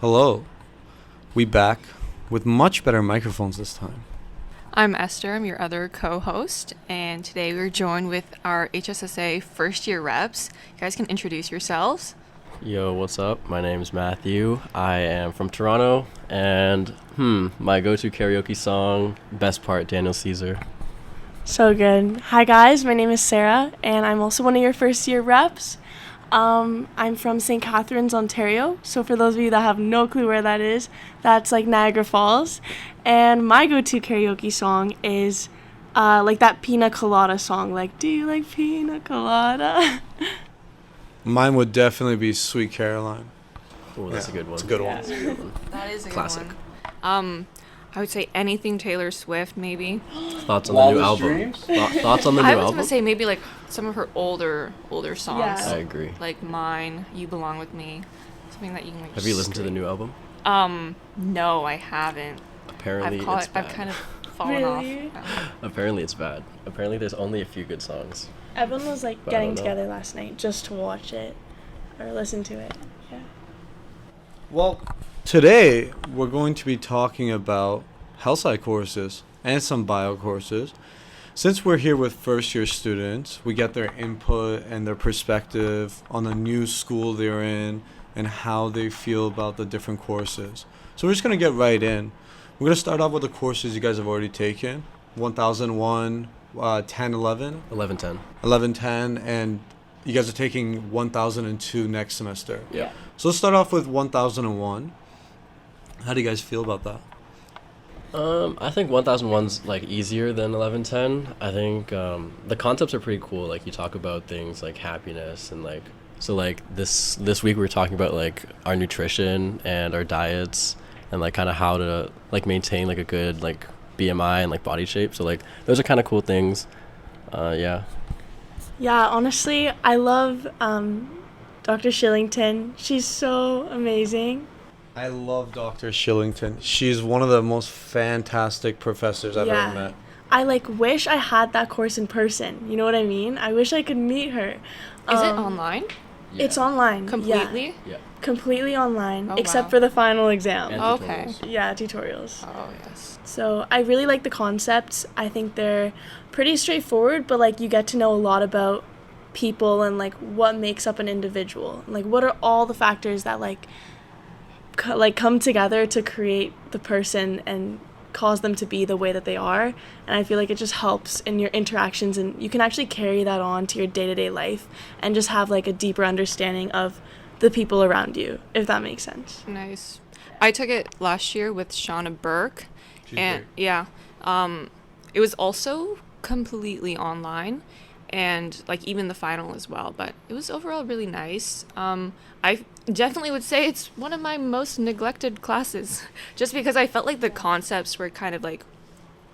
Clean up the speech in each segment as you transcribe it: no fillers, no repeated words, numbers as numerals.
Hello. We back with much better microphones this time. I'm Esther, I'm your other co-host, and today we're joined with our HSSA first year reps. You guys can introduce yourselves. Yo, what's up? My name's Mathew. I am from Toronto, and my go-to karaoke song, Best Part, Daniel Caesar. So good. Hi guys, my name is Sarah, and I'm also one of your first year reps. I'm from St. Catharines, Ontario. So for those of you that have no clue where that is, that's like Niagara Falls. And my go-to karaoke song is like that Pina Colada song. Like, do you like Pina Colada? Mine would definitely be Sweet Caroline. Oh, that's a good one. It's a good one. That's a good one. That is a Classic. good one. I would say anything Taylor Swift, maybe. Thoughts on the new album? Thoughts on the new I was album? gonna say maybe like some of her older songs. Yeah. I agree. Like Mine, You Belong With Me, something that you can like. Have you listened to the new album? No, I haven't. Apparently it's I've bad. kind of fallen Really? off. Apparently it's bad. Apparently there's only a few good songs. Everyone was like But I getting don't know. together last night just to watch it or listen to it. Yeah. Well, today we're going to be talking about health sci courses and some bio courses. Since we're here with first year students, we get their input and their perspective on the new school they're in and how they feel about the different courses. So we're just going to get right in. We're going to start off with the courses you guys have already taken. 1001, 1011, 11:10. 1110, and you guys are taking 1002 next semester. Yeah. So let's start off with 1001. How do you guys feel about that? I think 1001's like easier than 1110. I think the concepts are pretty cool. Like you talk about things like happiness and like this week we were talking about like our nutrition and our diets and like kind of how to like maintain like a good like BMI and like body shape. So like those are kind of cool things. Yeah. Yeah, honestly, I love Dr. Shillington. She's so amazing. I love Dr. Shillington. She's one of the most fantastic professors I've ever met. I like wish I had that course in person. You know what I mean? I wish I could meet her. Is it online? It's online. Completely? Yeah. Completely online, Oh, except wow. for the final exam. And Okay. tutorials. Yeah, tutorials. Oh, yes. So I really like the concepts. I think they're pretty straightforward, but like you get to know a lot about people and like what makes up an individual. Like what are all the factors that like come together to create the person and cause them to be the way that they are. And I feel like it just helps in your interactions, and you can actually carry that on to your day-to-day life and just have like a deeper understanding of the people around you, if that makes sense. Nice. I took it last year with Shauna Burke. She's And great. yeah, it was also completely online, and like even the final as well. But it was overall really nice. I definitely would say it's one of my most neglected classes, just because I felt like the concepts were kind of like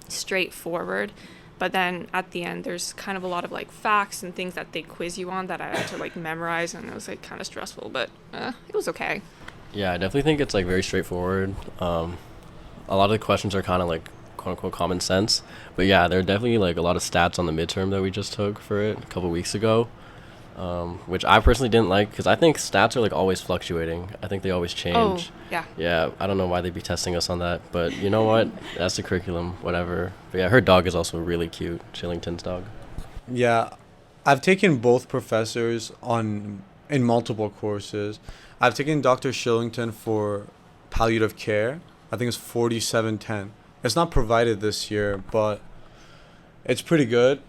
straightforward, but then at the end there's kind of a lot of like facts and things that they quiz you on that I had to like memorize, and it was like kind of stressful. But it was okay. Yeah, I definitely think it's like very straightforward. A lot of the questions are kind of like quote unquote common sense, but yeah, there are definitely like a lot of stats on the midterm that we just took for it a couple weeks ago, which I personally didn't like because I think stats are like always fluctuating. I think they always change. Oh, yeah. Yeah, I don't know why they'd be testing us on that, but you know what? That's the curriculum, whatever. But yeah, her dog is also really cute, Shillington's dog. Yeah, I've taken both professors in multiple courses. I've taken Dr. Shillington for palliative care. I think it's 4710. It's not provided this year, but it's pretty good.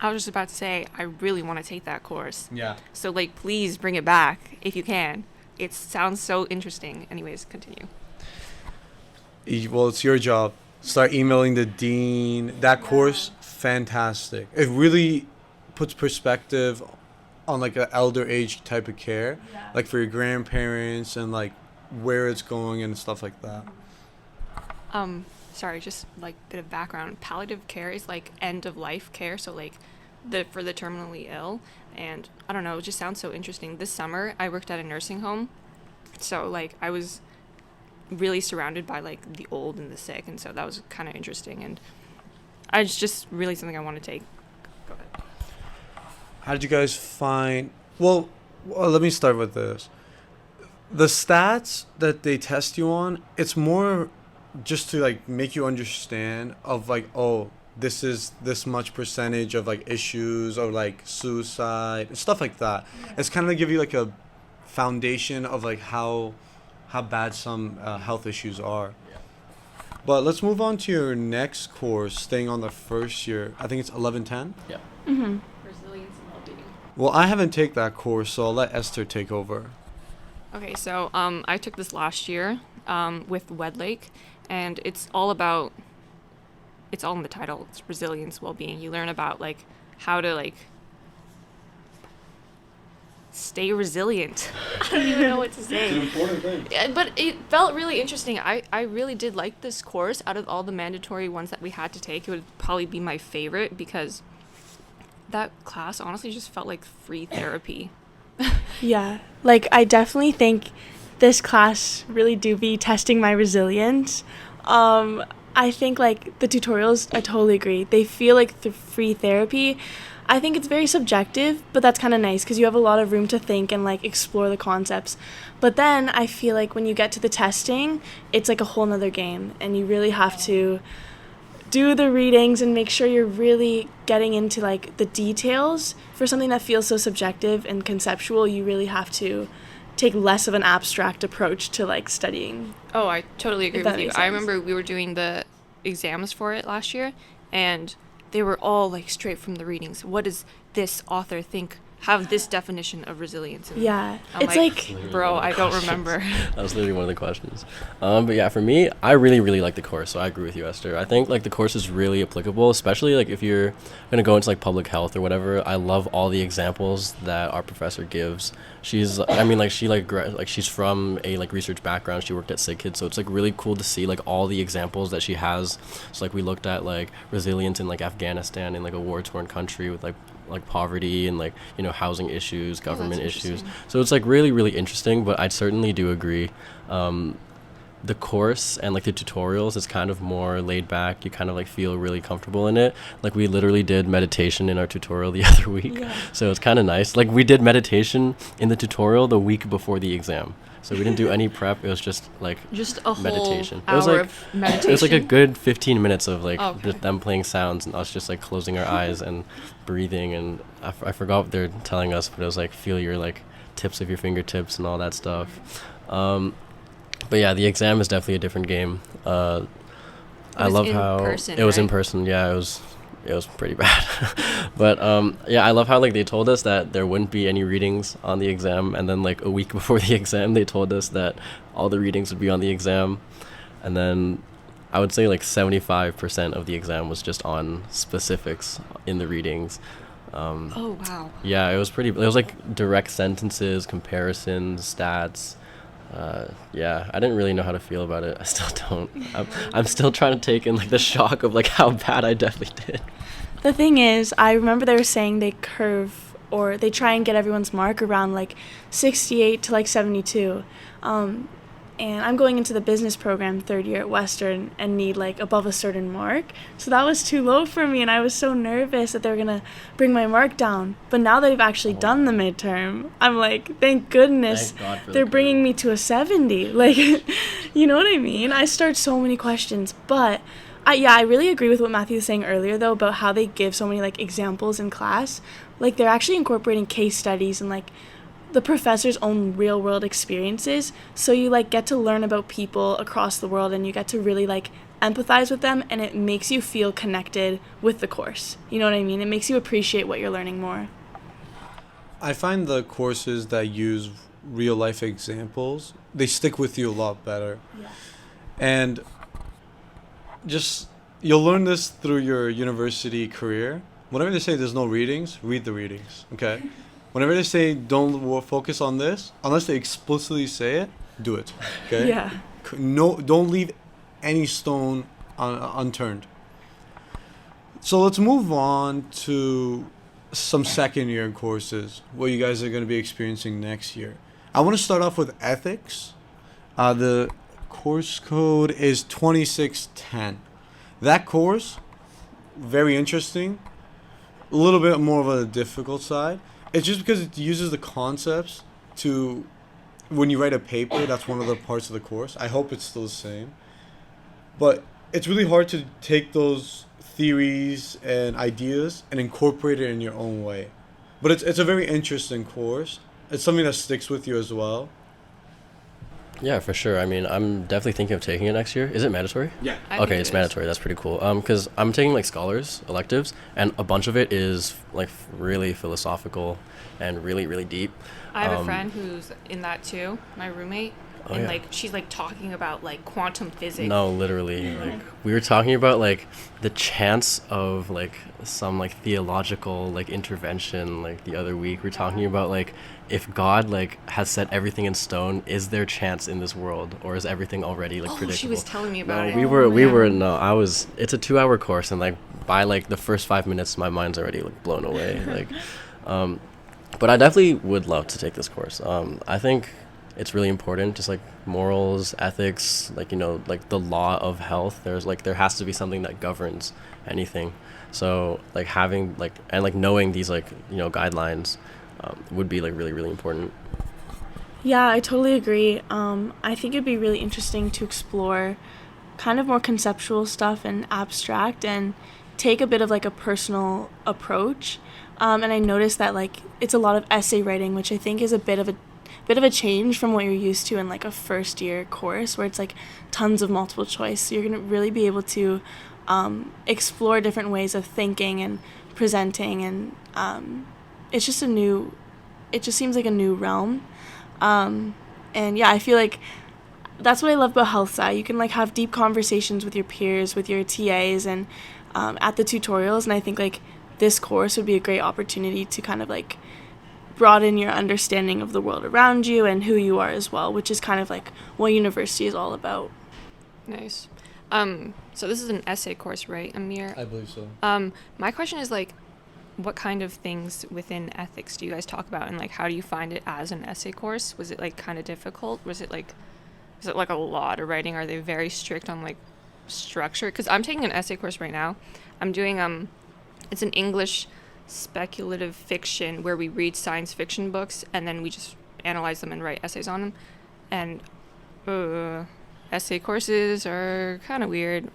I was just about to say I really want to take that course. Yeah. So, like, please bring it back if you can. It sounds so interesting. Anyways, continue. Well, it's your job. Start emailing the dean. That course, fantastic. It really puts perspective on like an elder age type of care, like for your grandparents and like where it's going and stuff like that. Sorry, just like bit of background. Palliative care is like end of life care, so like for the terminally ill. And I don't know, it just sounds so interesting. This summer I worked at a nursing home, so like I was really surrounded by like the old and the sick, and so that was kind of interesting, and it's just really something I want to take. Go ahead. How did you guys find? Well, let me start with this. The stats that they test you on, it's more just to like make you understand of like, oh, this is this much percentage of like issues or like suicide and stuff like that. It's kind of give you like a foundation of like how bad some health issues are. But let's move on to your next course, staying on the first year. I think it's 1110. Yeah. Mm-hmm. Resilience and well-being. Well, I haven't taken that course, so I'll let Esther take over. Okay, so I took this last year with Wedlake, and it's all about. It's all in the title. It's resilience, well-being. You learn about like how to like stay resilient. I don't even know what to say. It's an important thing. Yeah, but it felt really interesting. I really did like this course. Out of all the mandatory ones that we had to take, it would probably be my favorite because that class honestly just felt like free therapy. Yeah, like I definitely think this class really do be testing my resilience. I think like the tutorials, I totally agree. They feel like the free therapy. I think it's very subjective, but that's kind of nice because you have a lot of room to think and like explore the concepts. But then I feel like when you get to the testing, it's like a whole nother game, and you really have to do the readings and make sure you're really getting into like the details. For something that feels so subjective and conceptual, you really have to take less of an abstract approach to like studying. Oh, I totally agree If that with you. makes I sense. remember we were doing the exams for it last year, and they were all like straight from the readings. What does this author think? Have this definition of resilience? And Yeah, I'm it's like Literally bro, one of the I don't questions. remember. That was literally one of the questions. But yeah, for me, I really like the course, so I agree with you, Esther. I think like the course is really applicable, especially like if you're gonna go into like public health or whatever. I love all the examples that our professor gives. She's, I mean, like she like she's from a like research background. She worked at Sick Kids, so it's like really cool to see like all the examples that she has. So like we looked at like resilience in like Afghanistan, in like a war-torn country with like poverty and like, you know, housing issues, government issues. interesting. So it's like really interesting, but I certainly do agree. The course and like the tutorials is kind of more laid back. You kind of like feel really comfortable in it. Like we literally did meditation in our tutorial the other week. Yeah. So it's kind of nice. Like we did meditation in the tutorial the week before the exam. So we didn't do any prep. It was just like Just a whole meditation. It hour was like of meditation. it was like a good 15 minutes of like Okay. just them playing sounds and us just like closing our eyes and breathing, and I forgot what they're telling us, but it was like feel your like tips of your fingertips and all that stuff. But yeah, the exam is definitely a different game. I was love in how person, it was in right? person. Yeah, it was pretty bad. But yeah, I love how like they told us that there wouldn't be any readings on the exam, and then like a week before the exam they told us that all the readings would be on the exam. And then I would say like 75% of the exam was just on specifics in the readings. Oh wow. Yeah, it was like direct sentences, comparisons, stats. Yeah, I didn't really know how to feel about it. I still don't. I'm still trying to take in like the shock of like how bad I definitely did. the thing is, I remember they were saying they curve or they try and get everyone's mark around like 68 to like 72. And I'm going into the business program third year at Western and need like above a certain mark. So that was too low for me, and I was so nervous that they were going to bring my mark down. But now that they've actually done the midterm, I'm like, thank goodness Thank God for the they're curve. bringing me to a 70. Like, you know what I mean? I start so many questions, but I really agree with what Matthew was saying earlier, though, about how they give so many like examples in class. Like, they're actually incorporating case studies and like the professor's own real world experiences, so you like get to learn about people across the world, and you get to really like empathize with them, and it makes you feel connected with the course. You know what I mean? It makes you appreciate what you're learning more. I find the courses that use real life examples, they stick with you a lot better. Yeah. And just you'll learn this through your university career. Whenever they say there's no readings, read the readings, okay? Whenever they say don't focus on this, unless they explicitly say it, do it, okay? Yeah. No, don't leave any stone unturned. So let's move on to some second year courses, what you guys are going to be experiencing next year. I want to start off with ethics. The course code is 2610. That course, very interesting. A little bit more of a difficult side. It's just because it uses the concepts to when you write a paper, that's one of the parts of the course. I hope it's still the same. But it's really hard to take those theories and ideas and incorporate it in your own way. But it's a very interesting course. It's something that sticks with you as well. Yeah, for sure. I mean, I'm definitely thinking of taking it next year. Is it mandatory? Yeah. I think Okay, it it's is. mandatory. That's pretty cool. Because I'm taking like scholars electives, and a bunch of it is like really philosophical and really, really deep. I have a Um, friend who's in that too, my roommate, Oh, and yeah. like she's like talking about like quantum physics. No, literally. Like we were talking about like the chance of like some like theological like intervention like the other week. We're talking about like if God like has set everything in stone, is there chance in this world, or is everything already like Oh, predictable? she was telling me about No, it. we Yeah. were no. I was. It's a 2-hour course, and like by like the first 5 minutes, my mind's already like blown away. Like, but I definitely would love to take this course. I think it's really important, just like morals, ethics, like like the law of health. There has to be something that governs anything. So like having like and like knowing these like guidelines would be like really really important. Yeah, I totally agree. I think it'd be really interesting to explore kind of more conceptual stuff and abstract and take a bit of like a personal approach. And I noticed that like it's a lot of essay writing, which I think is a bit of a change from what you're used to in like a first year course where it's like tons of multiple choice. So you're going to really be able to explore different ways of thinking and presenting, and it just seems like a new realm. And yeah, I feel like that's what I love about health sci. You can like have deep conversations with your peers, with your TAs, and at the tutorials. And I think like this course would be a great opportunity to kind of like broaden your understanding of the world around you and who you are as well, which is kind of like what university is all about. Nice. So this is an essay course, right, Amir? I believe so. My question is like, what kind of things within ethics do you guys talk about, and like how do you find it as an essay course? Was it like kind of difficult? Is it like a lot of writing? Are they very strict on like structure? Because I'm taking an essay course right now. I'm doing it's an English speculative fiction where we read science fiction books and then we just analyze them and write essays on them. And essay courses are kind of weird.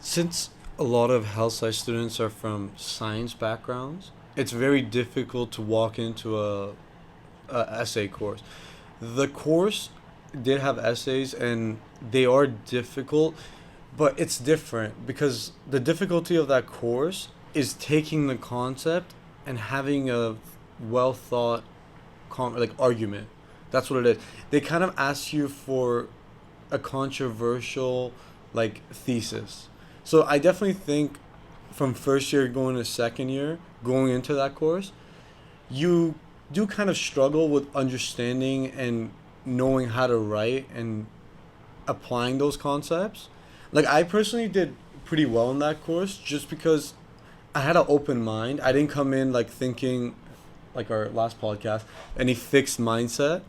Since a lot of health science students are from science backgrounds, it's very difficult to walk into a essay course. The course did have essays and they are difficult, but it's different because the difficulty of that course is taking the concept and having a well thought argument. That's what it is. They kind of ask you for a controversial like thesis. So I definitely think from first year going to second year, going into that course, you do kind of struggle with understanding and knowing how to write and applying those concepts. Like I personally did pretty well in that course just because I had an open mind. I didn't come in like thinking like our last podcast, any fixed mindset.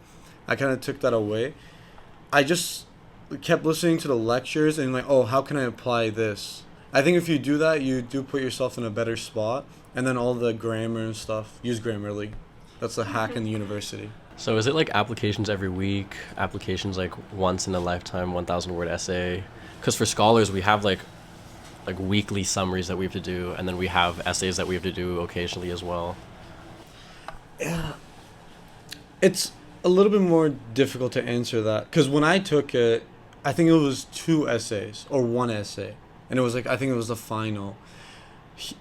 I kind of took that away. I just kept listening to the lectures and like, oh, how can I apply this? I think if you do that, you do put yourself in a better spot. And then all the grammar and stuff, use Grammarly. That's the hack in the university. So is it like applications every week, applications like once in a lifetime, 1,000 word essay? Because for scholars, we have like weekly summaries that we have to do, and then we have essays that we have to do occasionally as well. Yeah. It's a little bit more difficult to answer that. Because when I took it, I think it was 2 essays or 1 essay. And it was like, I think it was the final.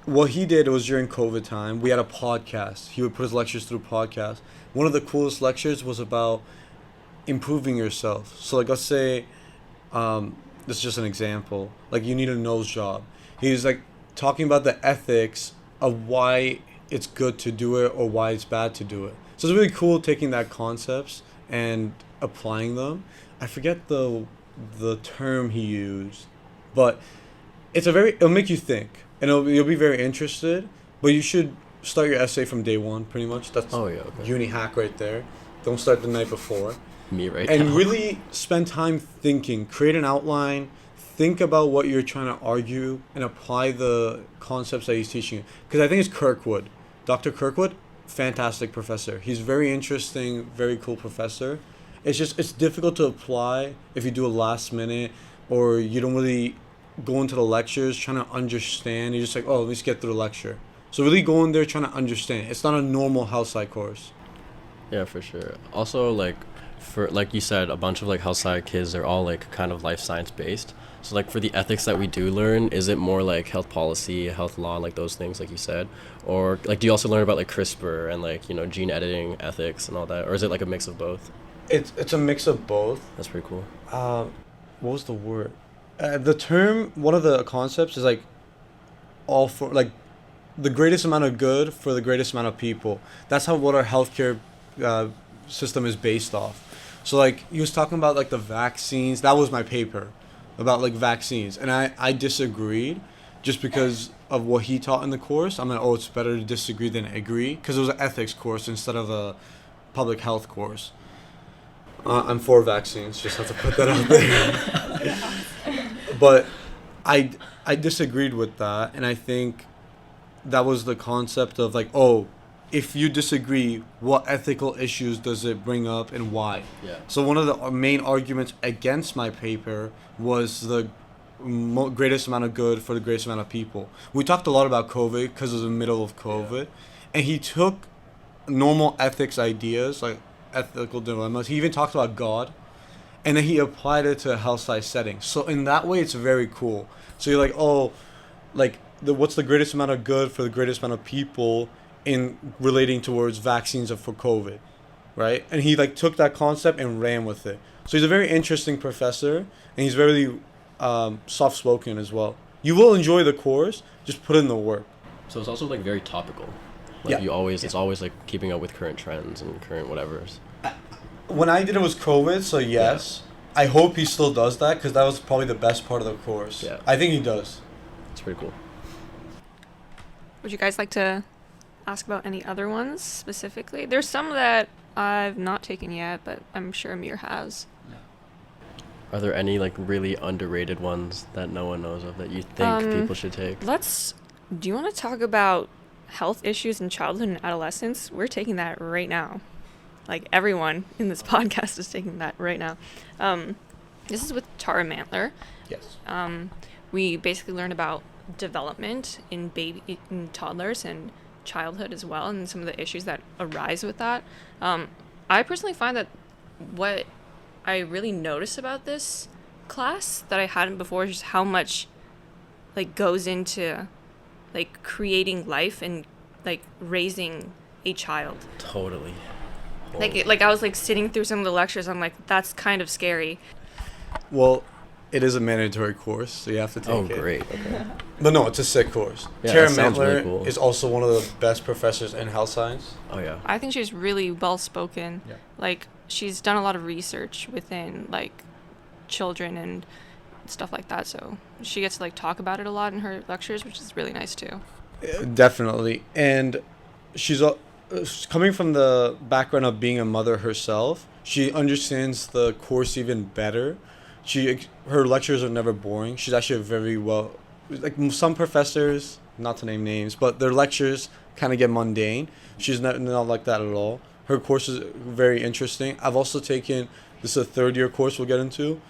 What he did was during COVID time, we had a podcast. He would put his lectures through podcast. One of the coolest lectures was about improving yourself. So like, let's say, this is just an example. Like you need a nose job. He's like talking about the ethics of why it's good to do it or why it's bad to do it. So it's really cool taking that concepts and applying them. I forget the term he used, but it'll make you think and you'll be very interested. But you should start your essay from day one, pretty much. That's Okay. uni hack right there. Don't start the night before. Me right And now. really spend time thinking. Create an outline. Think about what you're trying to argue and apply the concepts that he's teaching you. Because I think it's Kirkwood. Dr. Kirkwood. fantastic professor. He's very interesting, very cool professor. It's difficult to apply if you do a last minute or you don't really go into the lectures trying to understand. You're just like, oh, let's get through the lecture. So really go in there trying to understand. It's not a normal health sci course. Yeah, for sure. Also, like, for like you said, a bunch of like health sci kids are all like kind of life science based. So like for the ethics that we do learn, is it more like health policy, health law, like those things, like you said, or like do you also learn about like CRISPR and like gene editing ethics and all that, or is it like a mix of both? It's a mix of both. That's pretty cool. What was the word? The term, one of the concepts is like all for like the greatest amount of good for the greatest amount of people. That's how what our healthcare system is based off. So like he was talking about like the vaccines. That was my paper about like vaccines, and I disagreed just because of what he taught in the course. I'm like, oh, it's better to disagree than agree, because it was an ethics course instead of a public health course. I'm for vaccines. Just have to put that out there. But I disagreed with that, and I think that was the concept of like, oh, if you disagree, what ethical issues does it bring up and why? Yeah. So one of the main arguments against my paper was the greatest amount of good for the greatest amount of people. We talked a lot about COVID because it was the middle of COVID, and he took normal ethics ideas like ethical dilemmas. He even talked about God, and then he applied it to a health science setting. So in that way, it's very cool. So you're like, oh, like what's the greatest amount of good for the greatest amount of people in relating towards vaccines for COVID, right? And he like took that concept and ran with it. So he's a very interesting professor, and he's very soft-spoken as well. You will enjoy the course, just put in the work. So it's also like very topical. Like Yeah. you always, it's always like keeping up with current trends and current whatevers. When I did it was COVID, so yes. I hope he still does that, because that was probably the best part of the course. Yeah. I think he does. It's pretty cool. Would you guys like to ask about any other ones specifically? There's some that I've not taken yet, but I'm sure Amir has. Are there any like really underrated ones that no one knows of that you think people should take? Do you want to talk about health issues in childhood and adolescence? We're taking that right now. Like everyone in this podcast is taking that right now. This is with Tara Mantler. Yes. We basically learn about development in toddlers and childhood as well, and some of the issues that arise with that. I personally find that what I really notice about this class that I hadn't before is just how much like goes into like creating life and like raising a child. Totally. Like I was like sitting through some of the lectures, I'm like, that's kind of scary. Well, it is a mandatory course, so you have to take it. Oh, great. Okay. But no, it's a sick course. Yeah, Tara that sounds Mantler really cool. is also one of the best professors in health science. Oh yeah. I think she's really well spoken. Yeah. Like she's done a lot of research within like children and stuff like that, so she gets to like talk about it a lot in her lectures, which is really nice too. Definitely. And she's coming from the background of being a mother herself. She understands the course even better. Her lectures are never boring. She's actually very well, like some professors, not to name names, but their lectures kind of get mundane. She's not like that at all. Her course is very interesting. I've also taken, this is a third-year course we'll get into.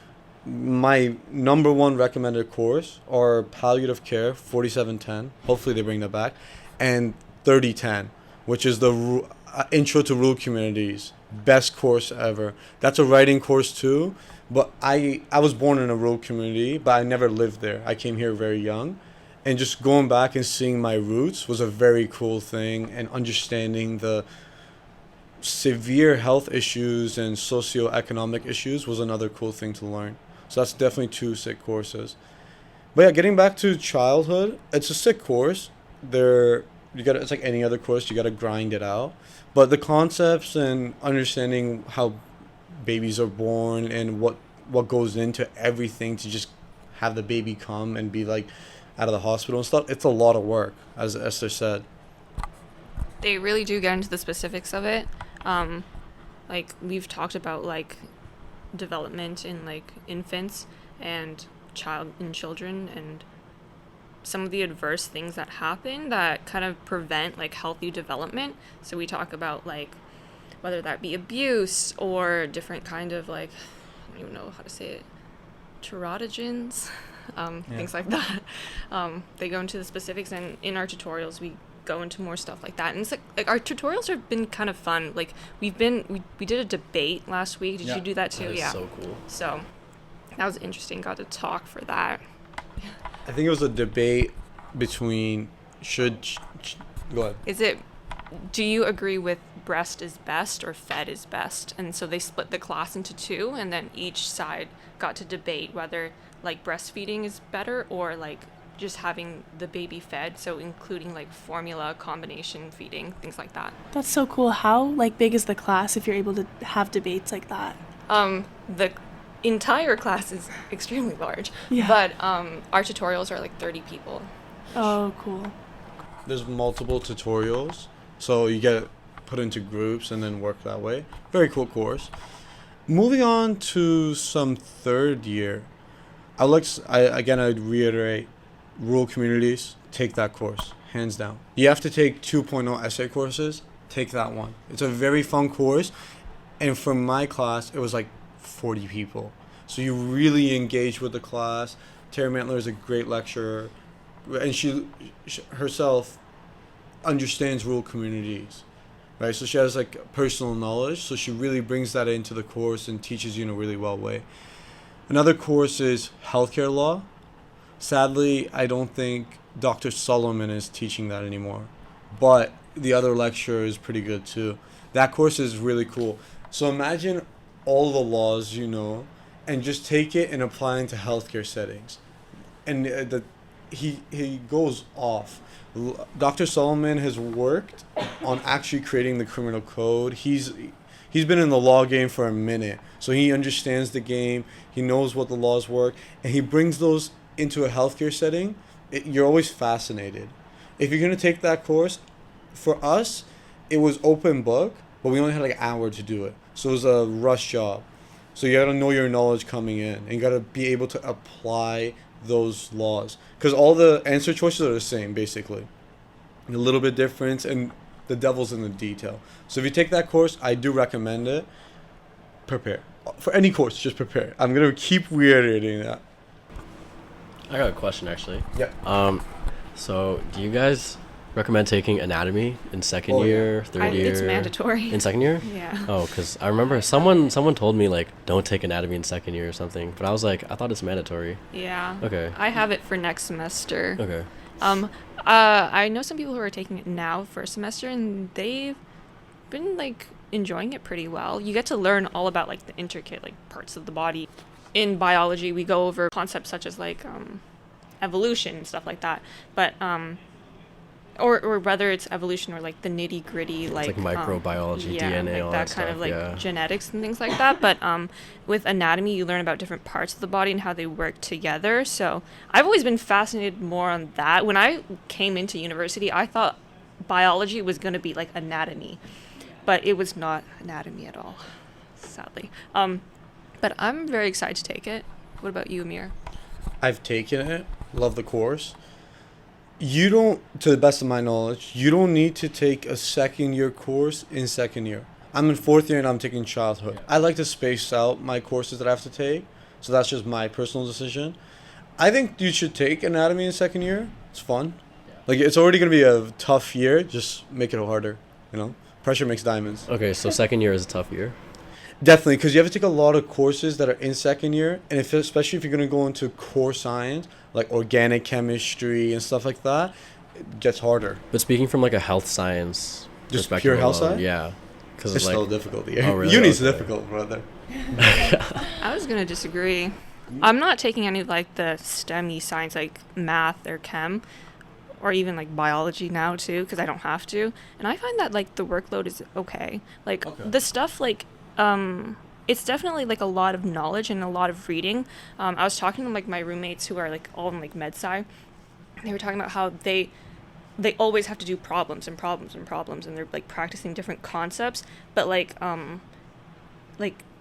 My number one recommended course are palliative care 4710. Hopefully they bring that back, and 3010, which is the intro to rural communities. Best course ever. That's a writing course too. But I was born in a rural community, but I never lived there. I came here very young, and just going back and seeing my roots was a very cool thing, and understanding the severe health issues and socioeconomic issues was another cool thing to learn. So that's definitely two sick courses. But yeah, getting back to childhood, it's a sick course. It's like any other course, you gotta grind it out. But the concepts and understanding how babies are born and what goes into everything to just have the baby come and be like out of the hospital and stuff, it's a lot of work, as Esther said. They really do get into the specifics of it. Like we've talked about like development in like infants and children, and some of the adverse things that happen that kind of prevent like healthy development. So we talk about like whether that be abuse or different kind of like, I don't even know how to say it, teratogens, things like that. They go into the specifics, and in our tutorials we go into more stuff like that. And it's like our tutorials have been kind of fun. Like we did a debate last week. Did you do that too? That is Yeah. so cool. So that was interesting. Got to talk for that. I think it was a debate between go ahead. Do you agree with breast is best or fed is best? And so they split the class into two, and then each side got to debate whether like breastfeeding is better or like just having the baby fed, so including like formula, combination feeding, things like that. That's so cool. How like big is the class if you're able to have debates like that? The entire class is extremely large, Yeah. but our tutorials are like 30 people. Oh, cool. There's multiple tutorials, so you get put into groups and then work that way. Very cool course. Moving on to some third year, I'd reiterate, rural communities, take that course, hands down. You have to take 2.0 essay courses, take that one. It's a very fun course, and for my class, it was like 40 people. So you really engage with the class. Terry Mantler is a great lecturer, and she herself understands rural communities, right? So she has like personal knowledge, so she really brings that into the course and teaches you in a really well way. Another course is healthcare law. Sadly, I don't think Dr. Solomon is teaching that anymore, but the other lecturer is pretty good too. That course is really cool. So imagine all the laws you know, and just take it and apply it to healthcare settings. And he goes off. Dr. Solomon has worked on actually creating the criminal code. He's been in the law game for a minute, so he understands the game. He knows what the laws work, and he brings those into a healthcare setting. You're always fascinated. If you're going to take that course, for us, it was open book, but we only had like an hour to do it. So it was a rush job. So you got to know your knowledge coming in, and you got to be able to apply those laws. Because all the answer choices are the same, basically. A little bit different, and the devil's in the detail. So if you take that course, I do recommend it. Prepare. For any course, just prepare. I'm going to keep reiterating that. I got a question actually. Yeah. So do you guys recommend taking anatomy in second year, third year? It's mandatory. In second year? Yeah. Oh, because I remember someone told me like don't take anatomy in second year or something, but I was like, I thought it's mandatory. Yeah. Okay. I have it for next semester. Okay. I know some people who are taking it now first semester, and they've been like enjoying it pretty well. You get to learn all about like the intricate like parts of the body. In biology, we go over concepts such as like evolution and stuff like that, but or whether it's evolution or like the nitty gritty like it's like microbiology, DNA, like all that that kind stuff, of like yeah. genetics and things like that. But with anatomy, you learn about different parts of the body and how they work together. So I've always been fascinated more on that. When I came into university, I thought biology was going to be like anatomy, but it was not anatomy at all, sadly. But I'm very excited to take it. What about you, Amir? I've taken it. Love the course. You don't, to the best of my knowledge, you don't need to take a second year course in second year. I'm in fourth year and I'm taking childhood. I like to space out my courses that I have to take, so that's just my personal decision. I think you should take anatomy in second year. It's fun. Like, it's already going to be a tough year. Just make it harder, you know? Pressure makes diamonds. Okay, so second year is a tough year. Definitely, because you have to take a lot of courses that are in second year, and especially if you're going to go into core science, like organic chemistry and stuff like that, it gets harder. But speaking from like a health science Just perspective pure health alone, science? yeah. Because It's like, still difficult here. Oh, really? Uni's Okay. difficult, brother. I was gonna disagree. I'm not taking any of like the STEM-y science like math or chem, or even like biology now too, because I don't have to. And I find that like the workload is okay. Like the stuff like it's definitely like a lot of knowledge and a lot of reading. I was talking to like my roommates who are like all in like med sci. They were talking about how they always have to do problems and problems and problems, and they're like practicing different concepts, but like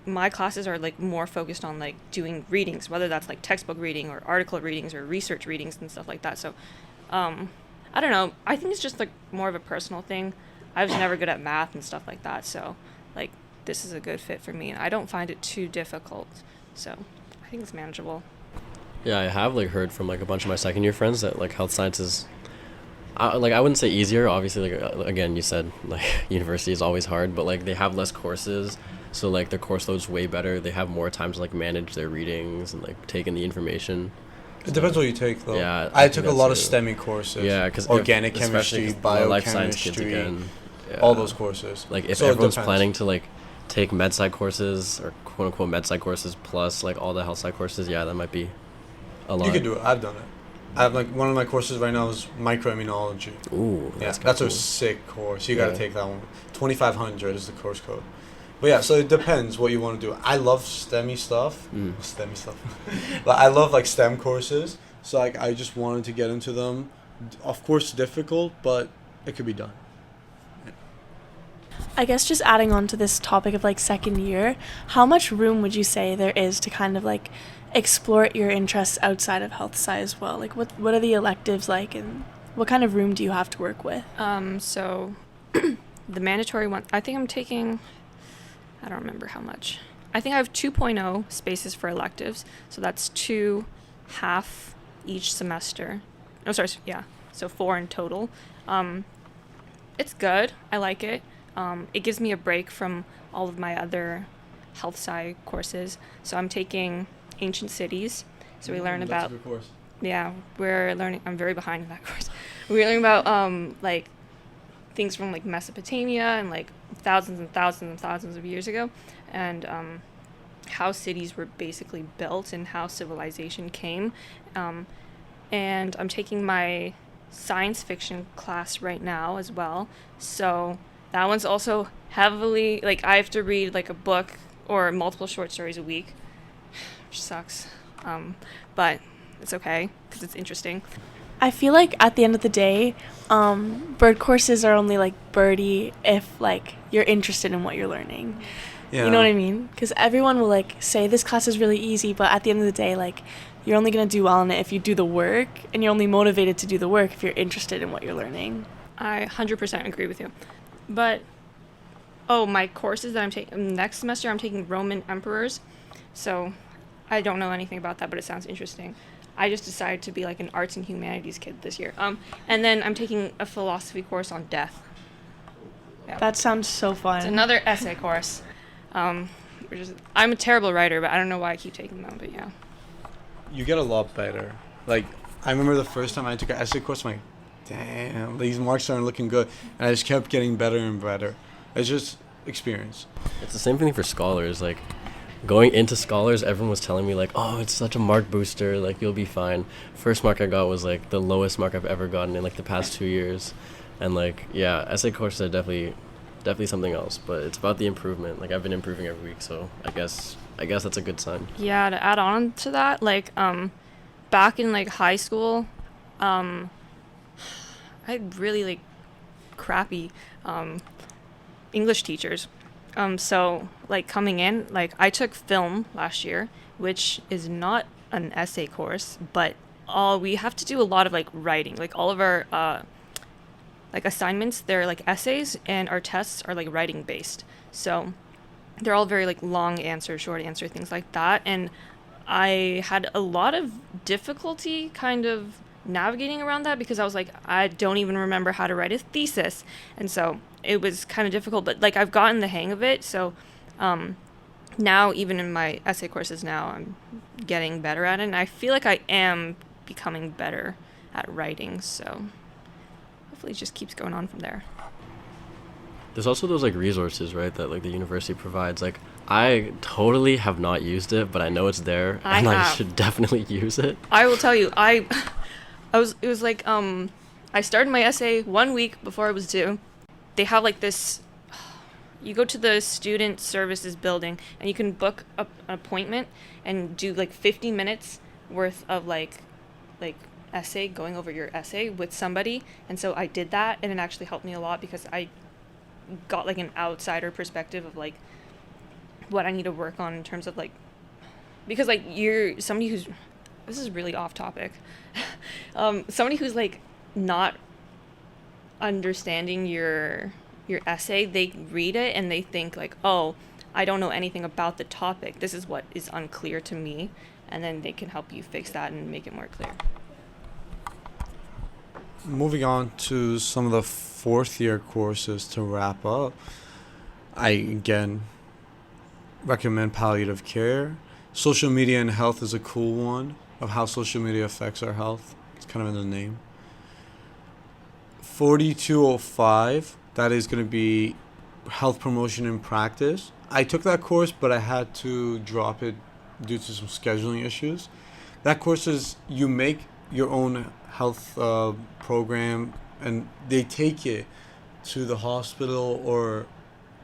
my classes are like more focused on like doing readings, whether that's like textbook reading or article readings or research readings and stuff like that. So I don't know, I think it's just like more of a personal thing. I was never good at math and stuff like that, so like this is a good fit for me, and I don't find it too difficult, so I think it's manageable. Yeah, I have like heard from like a bunch of my second year friends that like health sciences, I wouldn't say easier. Obviously, like again, you said like university is always hard, but like they have less courses, so like their course load's way better. They have more time to like manage their readings and like take in the information. It depends what you take, though. Yeah, I think took a that's lot of it. STEMmy courses. Yeah, because organic chemistry, life science kids biochemistry, again. Yeah. all those courses. Like if So it everyone's depends. planning to like take med sci courses or quote unquote med sci courses plus like all the health sci courses, yeah, that might be a lot. You could do it. I've done it. I have like one of my courses right now is microimmunology. Ooh, Yeah, that's that's cool. a sick course. You gotta Yeah. take that one. 2,500 is the course code. But yeah, so it depends what you want to do. I love STEMmy stuff. STEMmy stuff. But I love like STEM courses. So like I just wanted to get into them. Of course, difficult, but it could be done. I guess just adding on to this topic of like second year, how much room would you say there is to kind of like explore your interests outside of health sci as well? Like what are the electives like, and what kind of room do you have to work with? So the mandatory one, I think I'm taking, I don't remember how much. I think I have 2.0 spaces for electives, so that's 2 half each semester. Oh, sorry, yeah, so 4 in total. It's good. I like it. It gives me a break from all of my other health sci courses. So I'm taking ancient cities. So we learn That's about, a good course. yeah, we're learning, I'm very behind in that course. We're learning about like things from like Mesopotamia and like thousands and thousands and thousands of years ago, and how cities were basically built and how civilization came. And I'm taking my science fiction class right now as well. So that one's also heavily, like, I have to read like a book or multiple short stories a week, which sucks. But it's okay because it's interesting. I feel like at the end of the day, bird courses are only like birdie if like you're interested in what you're learning. Yeah. You know what I mean? Because everyone will like say this class is really easy, but at the end of the day, like you're only gonna do well in it if you do the work, and you're only motivated to do the work if you're interested in what you're learning. I 100% agree with you. But, oh, my courses that I'm taking next semester, I'm taking Roman emperors. So I don't know anything about that, but it sounds interesting. I just decided to be like an arts and humanities kid this year. And then I'm taking a philosophy course on death. Yeah. That sounds so fun. It's another essay course. I'm a terrible writer, but I don't know why I keep taking them, but yeah. You get a lot better. Like, I remember the first time I took an essay course, I'm like, damn, these marks aren't looking good. And I just kept getting better and better. It's just experience. It's the same thing for scholars. Like, going into scholars, everyone was telling me, like, oh, it's such a mark booster. Like, you'll be fine. First mark I got was, like, the lowest mark I've ever gotten in, like, the past 2 years. And, like, yeah, essay courses are definitely something else. But it's about the improvement. Like, I've been improving every week, so I guess that's a good sign. Yeah, to add on to that, like, back in, like, high school, I had really, like, crappy English teachers. So, like, coming in, like, I took film last year, which is not an essay course, but we have to do a lot of, like, writing. Like, all of our, like, assignments, they're, like, essays, and our tests are, like, writing-based. So they're all very, like, long answer, short answer, things like that. And I had a lot of difficulty kind of navigating around that because I was like, I don't even remember how to write a thesis. And so it was kind of difficult, but like I've gotten the hang of it. So now even in my essay courses now, I'm getting better at it. And I feel like I am becoming better at writing. So hopefully it just keeps going on from there. There's also those, like, resources, right, that, like, the university provides. Like, I totally have not used it, but I know it's there, and I should definitely use it. I will tell you, it was like, I started my essay 1 week before it was due. They have, like, this, you go to the student services building, and you can book an appointment and do, like, 50 minutes worth of, like essay, going over your essay with somebody. And so I did that, and it actually helped me a lot because I got, like, an outsider perspective of, like, what I need to work on in terms of like, because like you're somebody who's, this is really off topic, somebody who's like not understanding your essay, they read it and they think like, oh, I don't know anything about the topic, this is what is unclear to me, and then they can help you fix that and make it more clear. Moving on to some of the fourth year courses to wrap up, I again recommend palliative care. Social media and health is a cool one, of how social media affects our health. It's kind of in the name. 4205, that is going to be health promotion in practice. I took that course, but I had to drop it due to some scheduling issues. That course is, you make your own health program, and they take it to the hospital or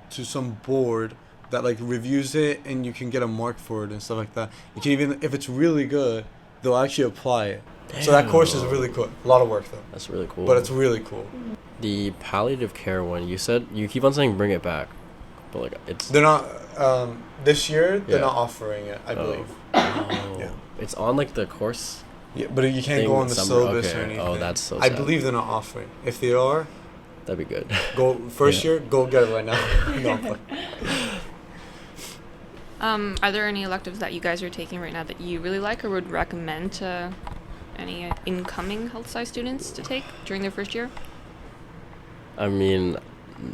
to some board that like reviews it, and you can get a mark for it and stuff like that. You can even, if it's really good, they'll actually apply it. Damn. So that course is really cool. A lot of work though. That's really cool. But it's really cool. The palliative care one, you said, you keep on saying bring it back, but like it's... They're not, this year, they're not offering it, I believe. Oh. Yeah. It's on like the course? Yeah, but you can't go on the syllabus or anything. Oh, that's so I sad. believe they're not offering. If they are, that'd be good. Go first year, go get it right now. No. Are there any electives that you guys are taking right now that you really like or would recommend to any incoming health sci students to take during their first year? I mean,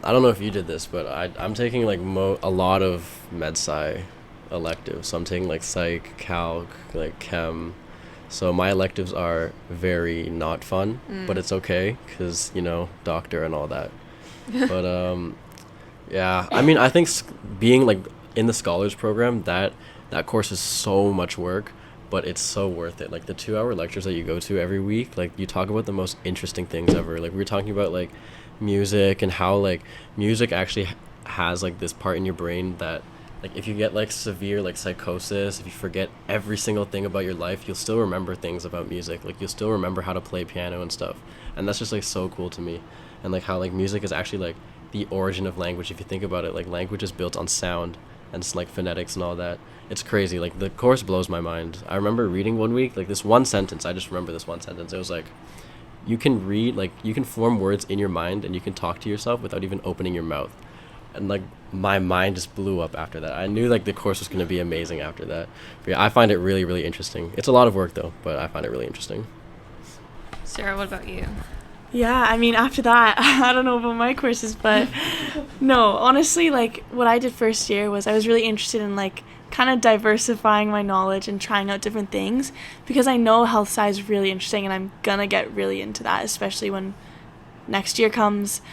I don't know if you did this, but I'm taking like a lot of med sci electives. So I'm taking like psych, calc, like chem. So my electives are very not fun, but it's okay because, you know, doctor and all that. But yeah, I mean, I think being like in the scholars program, that course is so much work, but it's so worth it. Like the 2-hour lectures that you go to every week, like you talk about the most interesting things ever. Like we were talking about like music and how like music actually has like this part in your brain that like if you get like severe like psychosis, if you forget every single thing about your life, you'll still remember things about music. Like you'll still remember how to play piano and stuff. And that's just like so cool to me. And like how like music is actually like the origin of language. If you think about it, like language is built on sound and it's like phonetics and all that. It's crazy. Like the course blows my mind. I remember reading one week, like this one sentence. I just remember this one sentence. It was like, you can read, like you can form words in your mind and you can talk to yourself without even opening your mouth. And like my mind just blew up after that. I knew like the course was going to be amazing after that. But yeah, I find it really, really interesting. It's a lot of work though, but I find it really interesting. Sarah, what about you? Yeah, I mean, after that, I don't know about my courses, but no, honestly, like, what I did first year was I was really interested in, like, kind of diversifying my knowledge and trying out different things, because I know health sci is really interesting, and I'm gonna get really into that, especially when next year comes.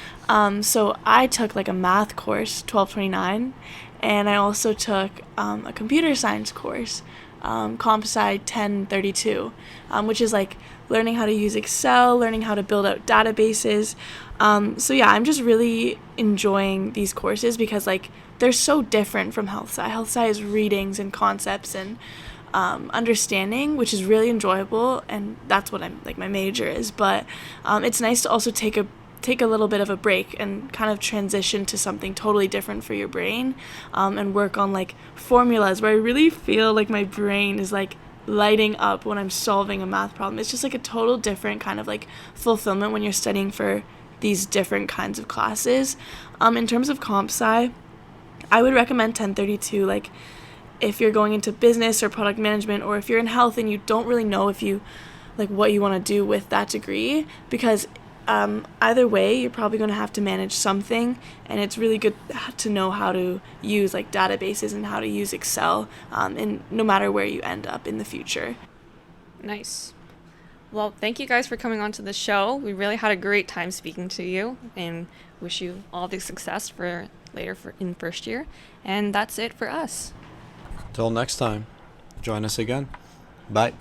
So I took, like, a math course, 1229, and I also took a computer science course, Comp Sci 1032, which is, like, learning how to use Excel, learning how to build out databases. So yeah, I'm just really enjoying these courses because like they're so different from health sci. Health sci is readings and concepts and understanding, which is really enjoyable, and that's what I'm like my major is. But it's nice to also take a little bit of a break and kind of transition to something totally different for your brain, and work on like formulas where I really feel like my brain is like lighting up when I'm solving a math problem. It's just like a total different kind of like fulfillment when you're studying for these different kinds of classes. In terms of comp sci, I would recommend 1032, like if you're going into business or product management, or if you're in health and you don't really know if you like what you want to do with that degree, because either way you're probably going to have to manage something, and it's really good to know how to use like databases and how to use Excel, and no matter where you end up in the future. Nice. Well, thank you guys for coming on to the show. We really had a great time speaking to you, and wish you all the success for later in first year. And that's it for us. Till next time, join us again. Bye.